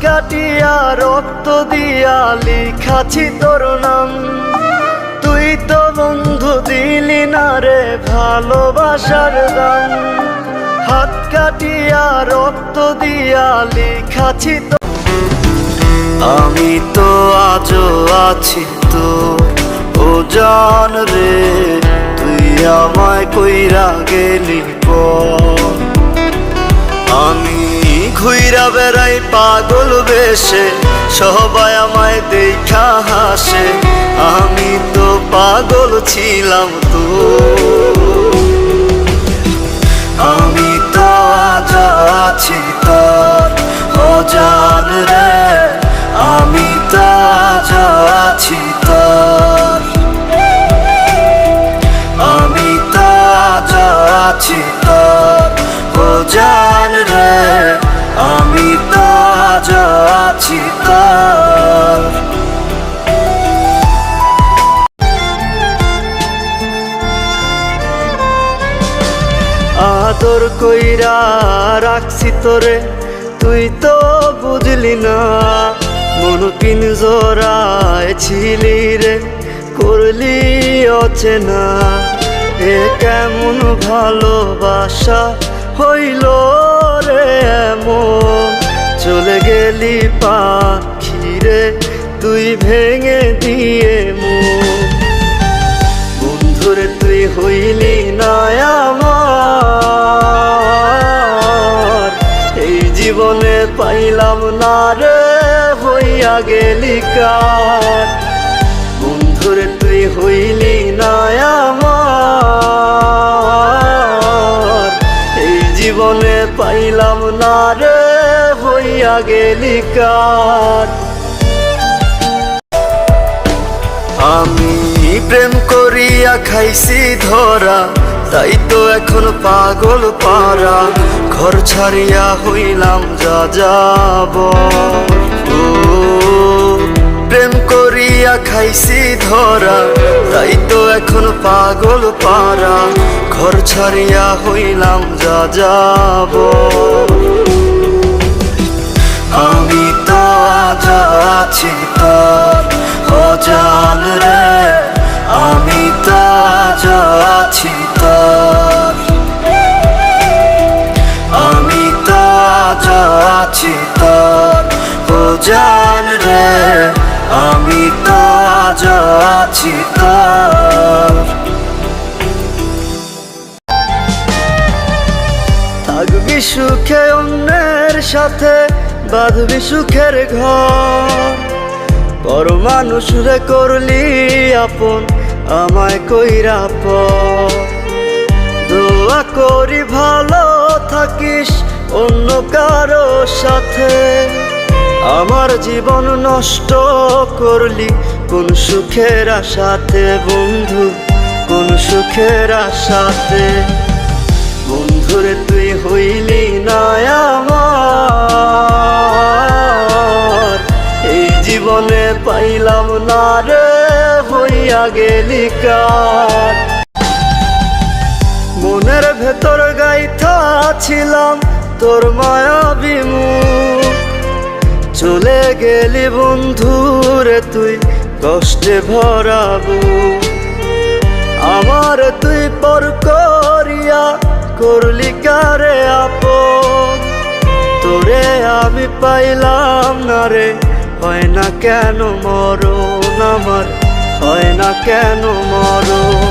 কাটিয়া রক্ত দিয়া লিখাছি তোর নাম, তুই তো বন্ধু দিলি না রে ভালোবাসার দাম। হাত কাটিয়া রক্ত দিয়া লিখাছি তো, আমি তো আজও আছি তোর ও জান রে, তুই আমায় কইরা গেলি পর। আমি ঘুইরা বেড়াই পাগল বেশে, সবাই আমায় দেখা হাসে, আমি তো পাগল ছিলাম তো। আমি তো আজ আছি তোর ও জান রে, আমি তো আজ আছি তোর, আমি তো আজ আছি তোর ও জান রে, আমি তো আজ আছি তোর। আদর কইরা রাখছি তোরে, তুই তো বুঝলি না, মন পিঞ্জরায় ছিলি রে, করলি অচেনা। এ কেমন ভালোবাসা হইল রে এমন, চলে গেলি পাখি রে তুই ভেঙে দিয়ে মন। বন্ধুরে তুই হইলি না আমার, এই জীবনে পাইলাম না রে হইয়া গেলি কার। বন্ধুরে তুই হইলি না আমার, এই জীবনে পাইলাম না রে হইয়া গেলি কার। আমি প্রেম করিয়া খাইছি ধরা, তাই তো এখন পাগল পারা, ঘর ছাড়িয়া হইলাম যা যাব। প্রেম করিয়া খাইছি ধরা, তাই তো এখন পাগল পারা, ঘর ছাড়িয়া হইলাম যা যাব। আমি তো আজ আছি তোর ও জান রে, আমি তো আজ আছি তোর, আমি তো আজ আছি তোর ও জান রে, আমি তো আজ আছি তোর। থাকবি সুখে অন্যের সাথে, বাঁধবি সুখের ঘর, পর মানুষ রে করলি আপন আমায় কইরা পর। দোয়া করি ভালো থাকিস অন্য কারো সাথে, আমার জীবন নষ্ট করলি কোন সুখের আশাতে বন্ধু, কোন সুখের আশাতে। বন্ধুরে তুই হইলি না আমার, এই জীবনে পাইলাম না রে হইয়া গেলি কার। মনের ভেতর গাইথা ছিলাম তোর মায়াবী মুখ, চলে গেলি বন্ধুরে তুই কষ্টে ভরাবু। আমার তুই পর করিয়া করলি কারে আপন, তোরে আমি পাইলাম না রে, হয় না কেন মরণ আমার, হয় না কেন মরণ।